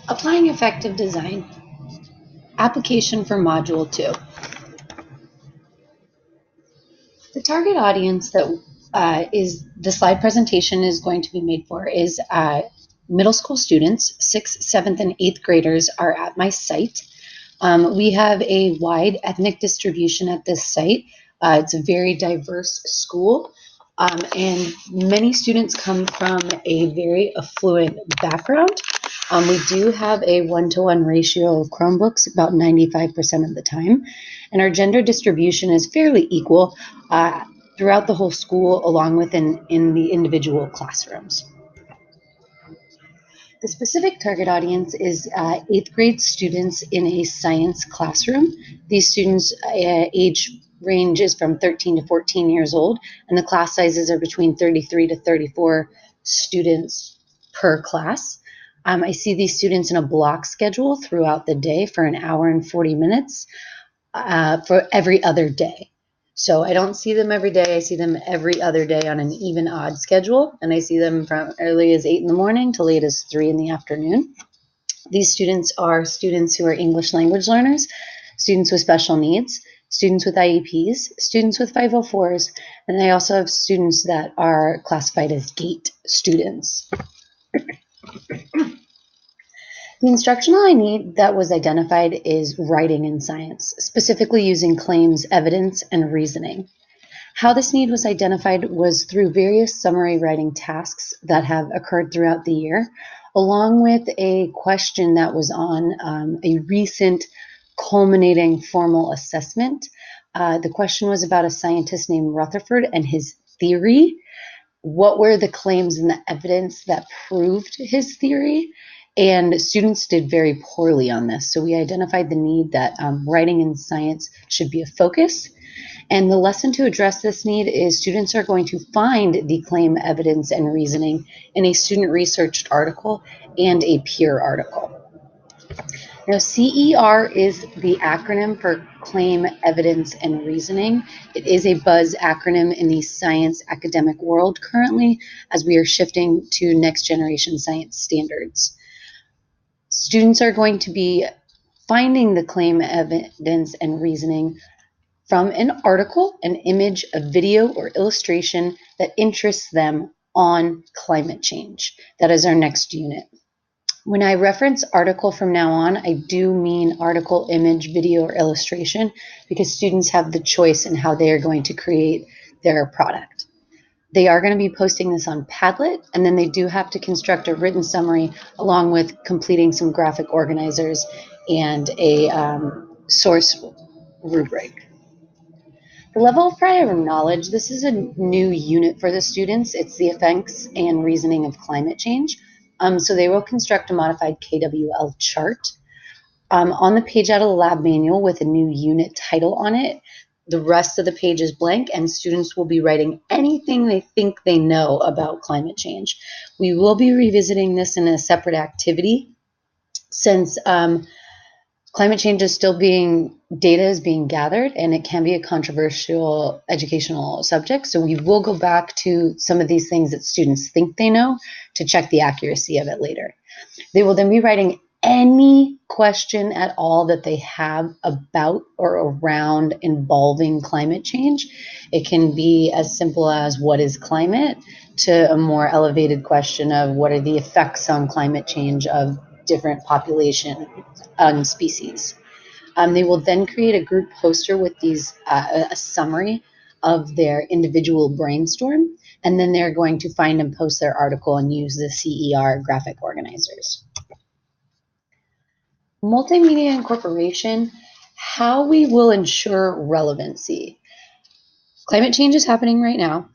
Applying effective design. Application for Module 2. The target audience that is the slide presentation is going to be made for is middle school students. 6th, 7th, and 8th graders are at my site. We have a wide ethnic distribution at this site. It's a very diverse school, and many students come from a very affluent background. We do have a 1-to-1 ratio of Chromebooks about 95% of the time, and our gender distribution is fairly equal throughout the whole school, along with in the individual classrooms. The specific target audience is 8th grade students in a science classroom. These students' age range is from 13 to 14 years old, and the class sizes are between 33 to 34 students per class. I see these students in a block schedule throughout the day for an hour and 40 minutes for every other day. So I don't see them every day. I see them every other day on an even odd schedule, and I see them from early as 8 in the morning to late as 3 in the afternoon. These students are students who are English language learners, students with special needs, students with IEPs, students with 504s, and I also have students that are classified as GATE students. The instructional need that was identified is writing in science, specifically using claims, evidence, and reasoning. How this need was identified was through various summary writing tasks that have occurred throughout the year, along with a question that was on a recent culminating formal assessment. The question was about a scientist named Rutherford and his theory. What were the claims and the evidence that proved his theory? And students did very poorly on this. So we identified the need that writing in science should be a focus. And the lesson to address this need is students are going to find the claim, evidence, and reasoning in a student researched article and a peer article. Now, CER is the acronym for Claim, Evidence, and Reasoning. It is a buzz acronym in the science academic world currently, as we are shifting to next generation science standards. Students are going to be finding the claim, evidence, and reasoning from an article, an image, a video, or illustration that interests them on climate change. That is our next unit. When I reference article from now on, I do mean article, image, video, or illustration, because students have the choice in how they are going to create their product. They are going to be posting this on Padlet, and then they do have to construct a written summary along with completing some graphic organizers and a source rubric. The level of prior knowledge, this is a new unit for the students. It's the effects and reasoning of climate change. So they will construct a modified KWL chart. On the page out of the lab manual with a new unit title on it, the rest of the page is blank, and students will be writing anything they think they know about climate change. We will be revisiting this in a separate activity since climate change is still data is being gathered, and it can be a controversial educational subject. So we will go back to some of these things that students think they know to check the accuracy of it later. They will then be writing any question at all that they have about or around involving climate change. It can be as simple as what is climate to a more elevated question of what are the effects on climate change of different population species. They will then create a group poster with a summary of their individual brainstorm, and then they're going to find and post their article and use the CER graphic organizers. Multimedia incorporation, how we will ensure relevancy. Climate change is happening right now.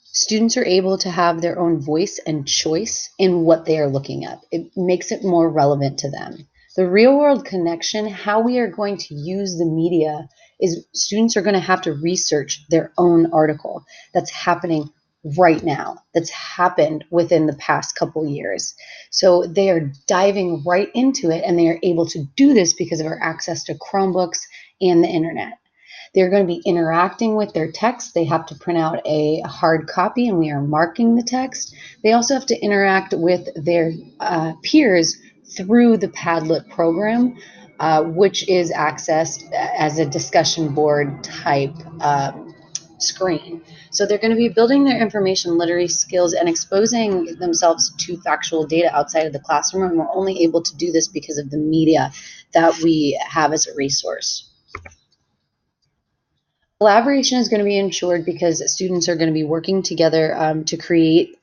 Students are able to have their own voice and choice in what they are looking at. It makes it more relevant to them. The real world connection, how we are going to use the media, is students are going to have to research their own article that's happening right now, that's happened within the past couple years. So they are diving right into it, and they are able to do this because of our access to Chromebooks and the internet. They're going to be interacting with their text. They have to print out a hard copy, and we are marking the text. They also have to interact with their peers through the Padlet program, which is accessed as a discussion board type screen. So they're going to be building their information literacy skills and exposing themselves to factual data outside of the classroom. And we're only able to do this because of the media that we have as a resource. Collaboration is going to be ensured because students are going to be working together to create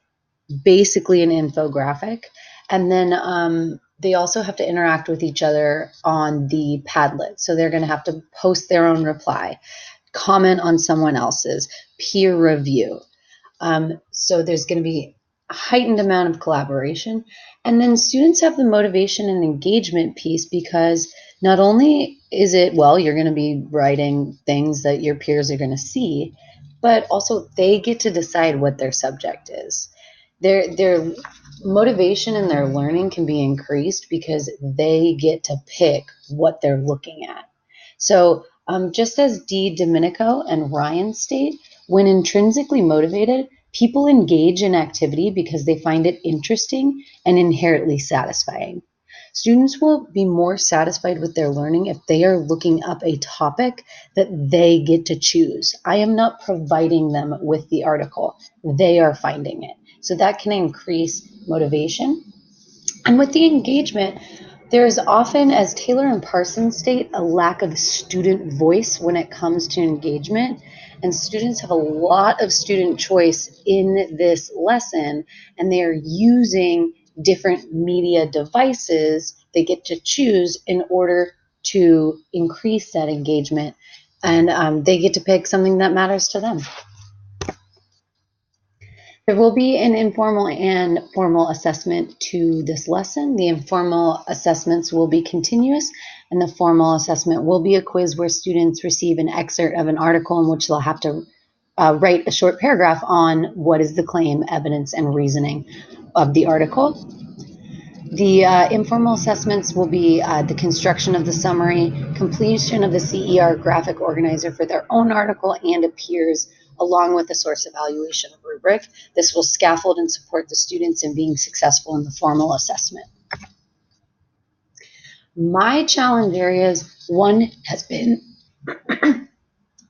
basically an infographic. And then they also have to interact with each other on the Padlet. So they're going to have to post their own reply, comment on someone else's, peer review. So there's going to be a heightened amount of collaboration. And then students have the motivation and engagement piece because not only is it, well, you're going to be writing things that your peers are going to see, but also they get to decide what their subject is. Their motivation and their learning can be increased because they get to pick what they're looking at. So just as Dee Domenico and Ryan state, when intrinsically motivated, people engage in activity because they find it interesting and inherently satisfying. Students will be more satisfied with their learning if they are looking up a topic that they get to choose. I am not providing them with the article, they are finding it. So that can increase motivation. And with the engagement, there is often, as Taylor and Parsons state, a lack of student voice when it comes to engagement. And students have a lot of student choice in this lesson, and they are using different media devices they get to choose in order to increase that engagement. And they get to pick something that matters to them. There will be an informal and formal assessment to this lesson. The informal assessments will be continuous, and the formal assessment will be a quiz where students receive an excerpt of an article in which they'll have to write a short paragraph on what is the claim, evidence, and reasoning of the article. The informal assessments will be the construction of the summary, completion of the CER graphic organizer for their own article and a peer's, along with the source evaluation rubric. This will scaffold and support the students in being successful in the formal assessment. My challenge areas, one has been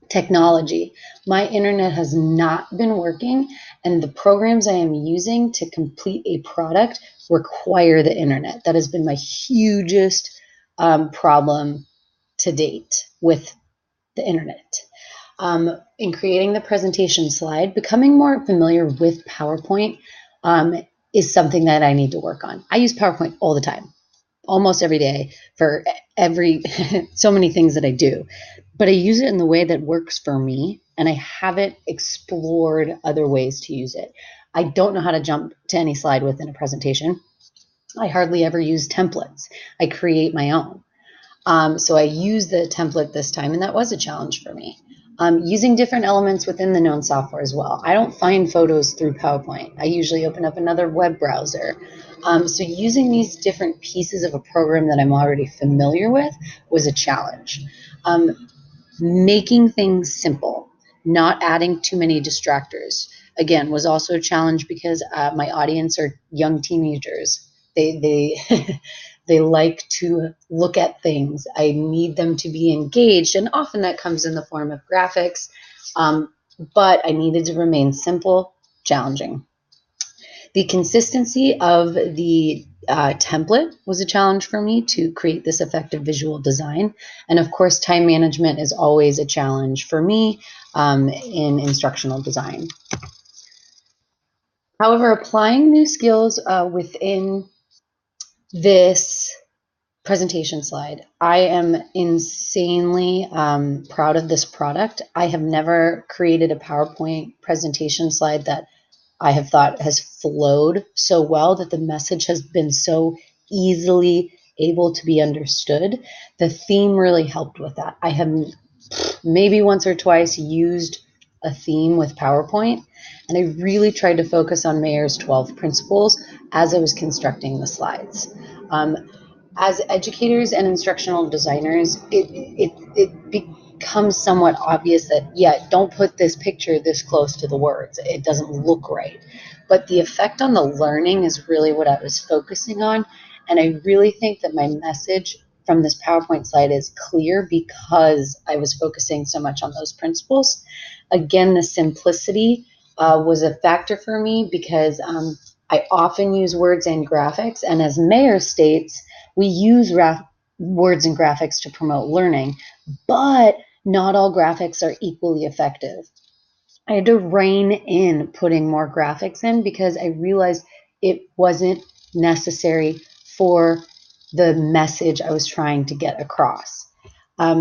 technology. My internet has not been working, and the programs I am using to complete a product require the internet. That has been my hugest problem to date with the internet. In creating the presentation slide, becoming more familiar with PowerPoint is something that I need to work on. I use PowerPoint all the time, almost every day for so many things that I do, but I use it in the way that works for me, and I haven't explored other ways to use it. I don't know how to jump to any slide within a presentation. I hardly ever use templates. I create my own. So I used the template this time, and that was a challenge for me. Using different elements within the known software as well. I don't find photos through PowerPoint. I usually open up another web browser. So using these different pieces of a program that I'm already familiar with was a challenge. Making things simple, not adding too many distractors, again, was also a challenge because my audience are young teenagers. They they like to look at things. I need them to be engaged, and often that comes in the form of graphics. But I needed to remain simple, challenging. The consistency of the template was a challenge for me to create this effective visual design. And of course, time management is always a challenge for me in instructional design. However, applying new skills within this presentation slide, I am insanely proud of this product. I have never created a PowerPoint presentation slide that I have thought has flowed so well, that the message has been so easily able to be understood. The theme really helped with that. I have maybe once or twice used a theme with PowerPoint, and I really tried to focus on Mayer's 12 principles as I was constructing the slides. As educators and instructional designers, it becomes somewhat obvious that, yeah, don't put this picture this close to the words. It doesn't look right. But the effect on the learning is really what I was focusing on. And I really think that my message from this PowerPoint slide is clear because I was focusing so much on those principles. Again, the simplicity was a factor for me because I often use words and graphics. And as Mayer states, we use words and graphics to promote learning, but not all graphics are equally effective. I had to rein in putting more graphics in because I realized it wasn't necessary for the message I was trying to get across.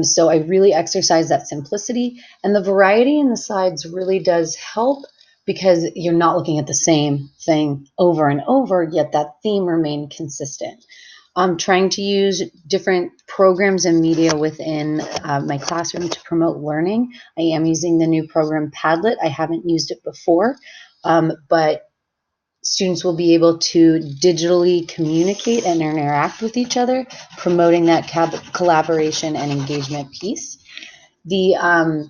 So I really exercise that simplicity, and the variety in the slides really does help because you're not looking at the same thing over and over, yet that theme remained consistent. I'm trying to use different programs and media within my classroom to promote learning. I am using the new program Padlet. I haven't used it before, but students will be able to digitally communicate and interact with each other, promoting that collaboration and engagement piece. The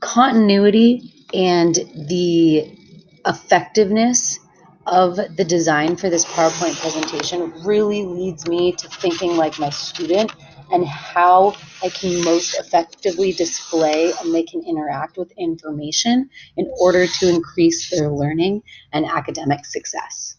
continuity and the effectiveness of the design for this PowerPoint presentation really leads me to thinking like my student and how I can most effectively display and they can interact with information in order to increase their learning and academic success.